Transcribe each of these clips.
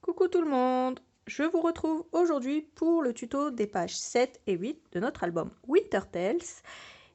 Coucou tout le monde, je vous retrouve aujourd'hui pour le tuto des pages 7 et 8 de notre album Winter Tales.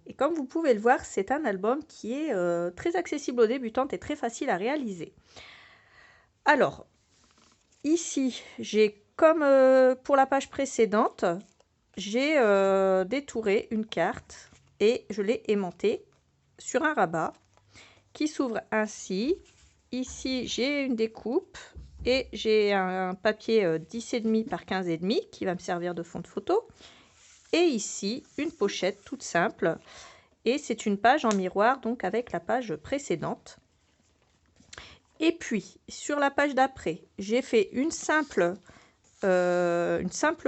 Et comme vous pouvez le voir, c'est un album qui est très accessible aux débutantes et très facile à réaliser. Alors, ici, j'ai comme pour la page précédente, j'ai détouré une carte et je l'ai aimantée sur un rabat qui s'ouvre ainsi. Ici, j'ai une découpe. Et j'ai un papier 10,5 par 15,5 qui va me servir de fond de photo. Et ici, une pochette toute simple. Et c'est une page en miroir, donc avec la page précédente. Et puis, sur la page d'après, j'ai fait une simple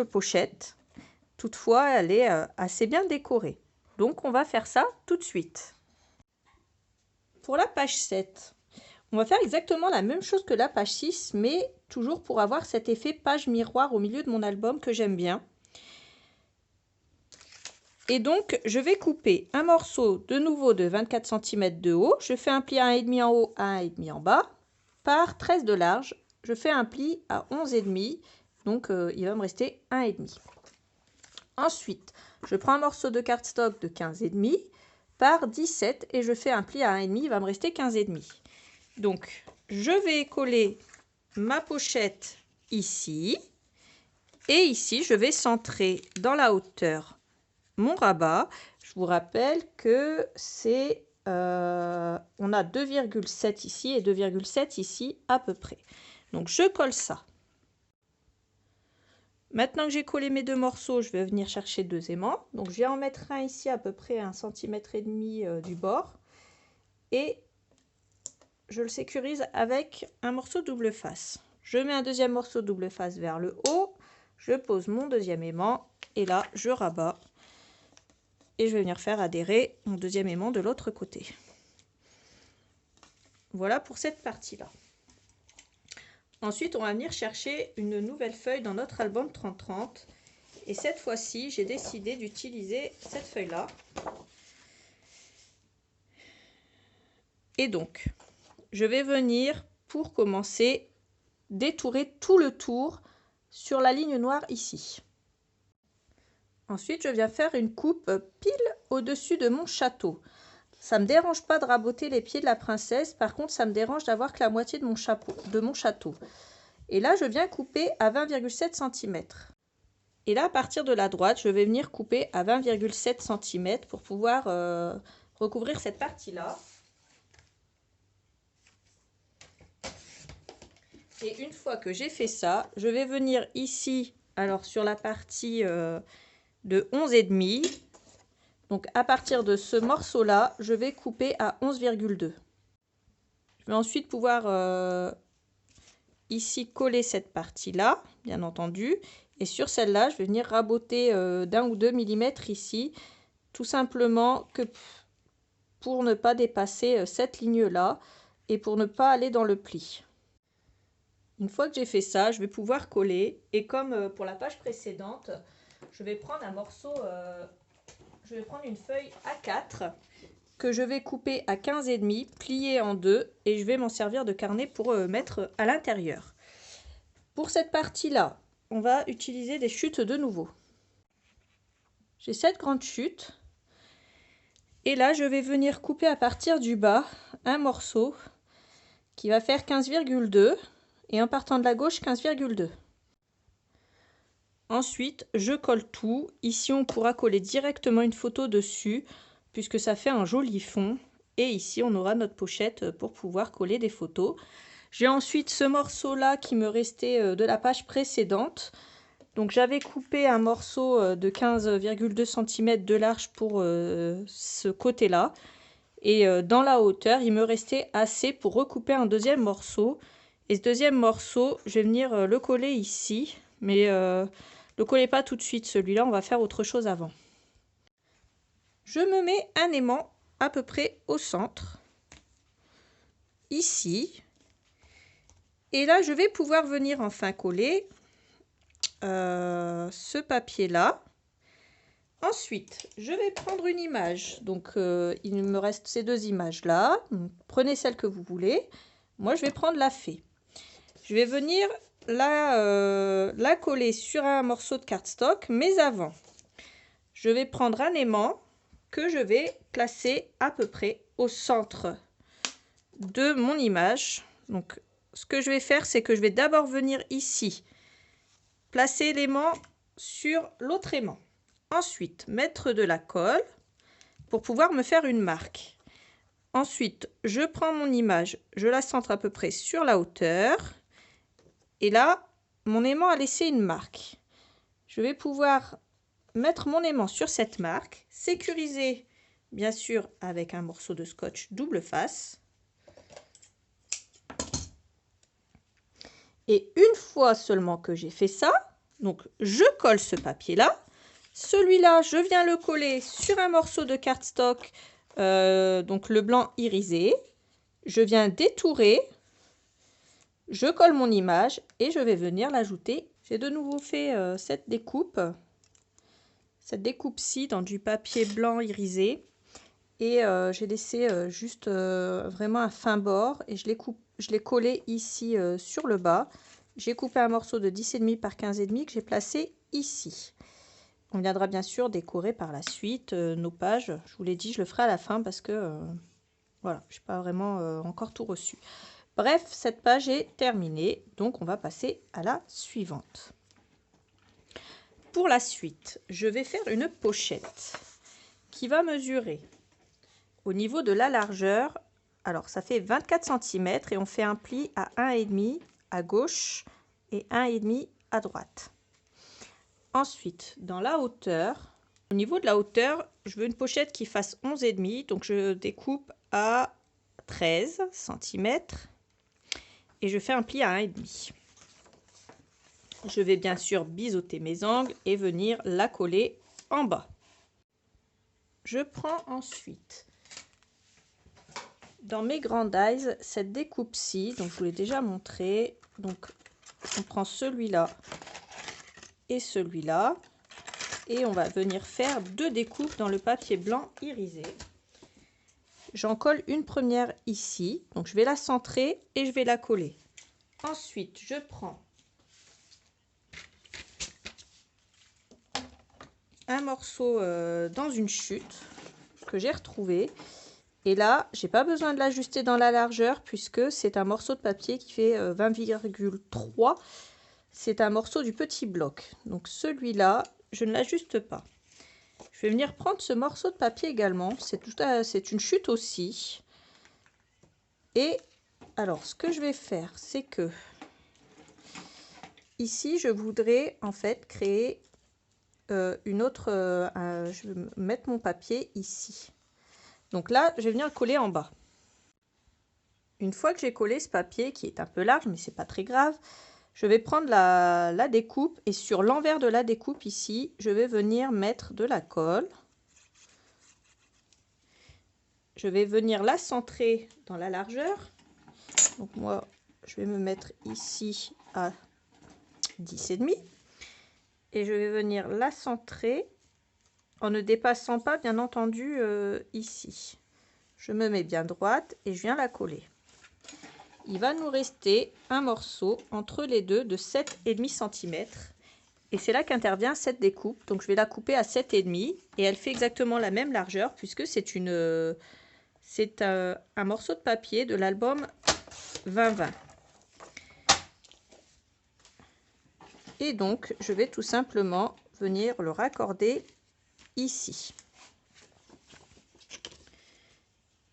pochette. Toutefois, elle est assez bien décorée. Donc, on va faire ça tout de suite. Pour la page 7, on va faire exactement la même chose que la page 6, mais toujours pour avoir cet effet page miroir au milieu de mon album que j'aime bien. Et donc, je vais couper un morceau de nouveau de 24 cm de haut. Je fais un pli à 1,5 en haut, à 1,5 en bas, par 13 de large. Je fais un pli à 11,5, donc il va me rester 1,5. Ensuite, je prends un morceau de cardstock de 15,5 par 17 et je fais un pli à 1,5, il va me rester 15,5. Donc, je vais coller ma pochette ici. Et ici, je vais centrer dans la hauteur mon rabat. Je vous rappelle que c'est... on a 2,7 ici et 2,7 ici à peu près. Donc, je colle ça. Maintenant que j'ai collé mes deux morceaux, je vais venir chercher deux aimants. Donc, je vais en mettre un ici à peu près 1,5 cm du bord. Et je le sécurise avec un morceau double face. Je mets un deuxième morceau double face vers le haut. Je pose mon deuxième aimant et là, je rabats. Et je vais venir faire adhérer mon deuxième aimant de l'autre côté. Voilà pour cette partie-là. Ensuite, on va venir chercher une nouvelle feuille dans notre album 30-30. Et cette fois-ci, j'ai décidé d'utiliser cette feuille-là. Et donc, je vais venir, pour commencer, détourer tout le tour sur la ligne noire ici. Ensuite, je viens faire une coupe pile au-dessus de mon château. Ça ne me dérange pas de raboter les pieds de la princesse, par contre, ça me dérange d'avoir que la moitié de mon château. Et là, je viens couper à 20,7 cm. Et là, à partir de la droite, je vais venir couper à 20,7 cm pour pouvoir recouvrir cette partie-là. Et une fois que j'ai fait ça, je vais venir ici, alors sur la partie de 11,5. Donc à partir de ce morceau-là, je vais couper à 11,2. Je vais ensuite pouvoir ici coller cette partie-là, bien entendu. Et sur celle-là, je vais venir raboter d'1 ou 2 mm ici, tout simplement que pour ne pas dépasser cette ligne-là et pour ne pas aller dans le pli. Une fois que j'ai fait ça, je vais pouvoir coller. Et comme pour la page précédente, je vais prendre un morceau, je vais prendre une feuille A4 que je vais couper à 15,5, plier en deux et je vais m'en servir de carnet pour mettre à l'intérieur. Pour cette partie-là, on va utiliser des chutes de nouveau. J'ai 7 grandes chutes. Et là, je vais venir couper à partir du bas un morceau qui va faire 15,2 et en partant de la gauche 15,2. Ensuite, je colle tout. Ici, on pourra coller directement une photo dessus puisque ça fait un joli fond. Et ici, on aura notre pochette pour pouvoir coller des photos. J'ai ensuite ce morceau-là qui me restait de la page précédente. Donc, j'avais coupé un morceau de 15,2 cm de large pour ce côté-là. Et dans la hauteur, il me restait assez pour recouper un deuxième morceau. Et ce deuxième morceau, je vais venir le coller ici. Mais ne collez pas tout de suite, celui-là, on va faire autre chose avant. Je me mets un aimant à peu près au centre, ici. Et là, je vais pouvoir venir enfin coller ce papier-là. Ensuite, je vais prendre une image. Donc, il me reste ces deux images-là. Prenez celle que vous voulez. Moi, je vais prendre la fée. Je vais venir la coller sur un morceau de cardstock, mais avant, je vais prendre un aimant que je vais placer à peu près au centre de mon image. Donc, ce que je vais faire, c'est que je vais d'abord venir ici, placer l'aimant sur l'autre aimant. Ensuite, mettre de la colle pour pouvoir me faire une marque. Ensuite, je prends mon image, je la centre à peu près sur la hauteur. Et là, mon aimant a laissé une marque. Je vais pouvoir mettre mon aimant sur cette marque, sécuriser bien sûr avec un morceau de scotch double face. Et une fois seulement que j'ai fait ça, donc je colle ce papier-là. Celui-là, je viens le coller sur un morceau de cardstock, donc le blanc irisé. Je viens détourer, je colle mon image et je vais venir l'ajouter. J'ai de nouveau fait cette découpe-ci dans du papier blanc irisé. Et j'ai laissé juste vraiment un fin bord et je l'ai collé ici sur le bas. J'ai coupé un morceau de 10,5 par 15,5 que j'ai placé ici. On viendra bien sûr décorer par la suite nos pages. Je vous l'ai dit, je le ferai à la fin parce que voilà, je n'ai pas vraiment encore tout reçu. Bref, cette page est terminée, donc on va passer à la suivante. Pour la suite, je vais faire une pochette qui va mesurer au niveau de la largeur. Alors ça fait 24 cm et on fait un pli à 1,5 à gauche et 1,5 à droite. Ensuite, dans la hauteur, au niveau de la hauteur, je veux une pochette qui fasse 11,5, donc je découpe à 13 cm et je fais un pli à 1,5. Je vais bien sûr biseauter mes angles et venir la coller en bas. Je prends ensuite dans mes Grand Eyes cette découpe-ci, donc je vous l'ai déjà montré. Donc on prend celui-là et celui-là et on va venir faire deux découpes dans le papier blanc irisé. J'en colle une première ici, donc je vais la centrer et je vais la coller. Ensuite, je prends un morceau dans une chute que j'ai retrouvé. Et là, j'ai pas besoin de l'ajuster dans la largeur puisque c'est un morceau de papier qui fait 20,3. C'est un morceau du petit bloc. Donc celui-là, je ne l'ajuste pas. Je vais venir prendre ce morceau de papier également. C'est une chute aussi. Et alors, ce que je vais faire, c'est que ici, je voudrais en fait créer je vais mettre mon papier ici. Donc là, je vais venir le coller en bas. Une fois que j'ai collé ce papier, qui est un peu large, mais c'est pas très grave, je vais prendre la découpe et sur l'envers de la découpe ici, je vais venir mettre de la colle. Je vais venir la centrer dans la largeur. Donc moi, je vais me mettre ici à 10,5. Et je vais venir la centrer en ne dépassant pas, bien entendu, ici. Je me mets bien droite et je viens la coller. Il va nous rester un morceau entre les deux de 7,5 cm. Et c'est là qu'intervient cette découpe. Donc je vais la couper à 7,5 et elle fait exactement la même largeur puisque c'est un morceau de papier de l'album 2020. Et donc je vais tout simplement venir le raccorder ici.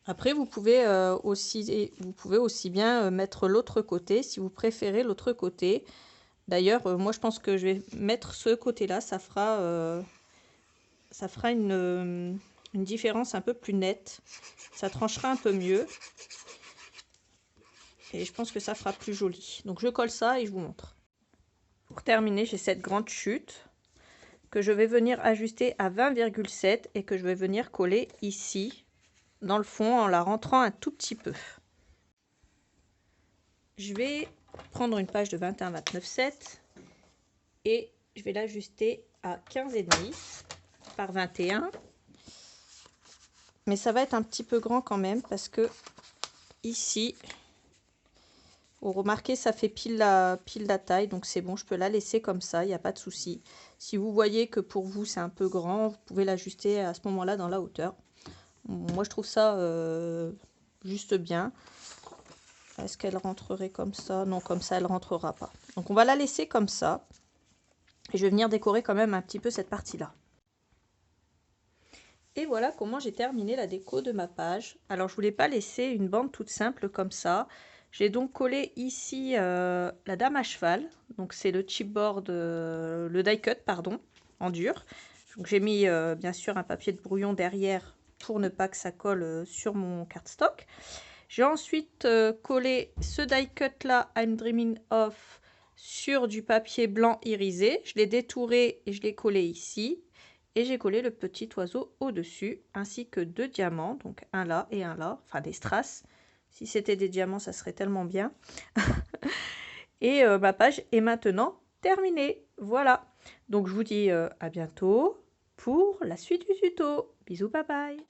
Après, vous pouvez aussi bien mettre l'autre côté si vous préférez l'autre côté. D'ailleurs, moi je pense que je vais mettre ce côté-là, ça fera une différence un peu plus nette. Ça tranchera un peu mieux. Et je pense que ça fera plus joli. Donc je colle ça et je vous montre. Pour terminer, j'ai cette grande chute que je vais venir ajuster à 20,7 et que je vais venir coller ici dans le fond en la rentrant un tout petit peu. Je vais prendre une page de 21-29,7 et je vais l'ajuster à 15,5 par 21. Mais ça va être un petit peu grand quand même parce que ici, Vous remarquez, ça fait pile la taille, donc c'est bon, je peux la laisser comme ça, il n'y a pas de souci. Si vous voyez que pour vous c'est un peu grand, vous pouvez l'ajuster à ce moment-là dans la hauteur. Moi je trouve ça juste bien. Est-ce qu'elle rentrerait comme ça? Non, comme ça elle rentrera pas. Donc on va la laisser comme ça. Et je vais venir décorer quand même un petit peu cette partie-là. Et voilà comment j'ai terminé la déco de ma page. Alors je voulais pas laisser une bande toute simple comme ça. J'ai donc collé ici la dame à cheval. Donc c'est le chipboard, le die cut pardon, en dur. Donc j'ai mis bien sûr un papier de brouillon derrière pour ne pas que ça colle sur mon cardstock. J'ai ensuite collé ce die cut là, I'm Dreaming of, sur du papier blanc irisé. Je l'ai détouré et je l'ai collé ici. Et j'ai collé le petit oiseau au-dessus, ainsi que 2 diamants, donc un là et un là, enfin des strass. Si c'était des diamants, ça serait tellement bien. Et ma page est maintenant terminée. Voilà. Donc je vous dis à bientôt pour la suite du tuto. Bisous, bye bye.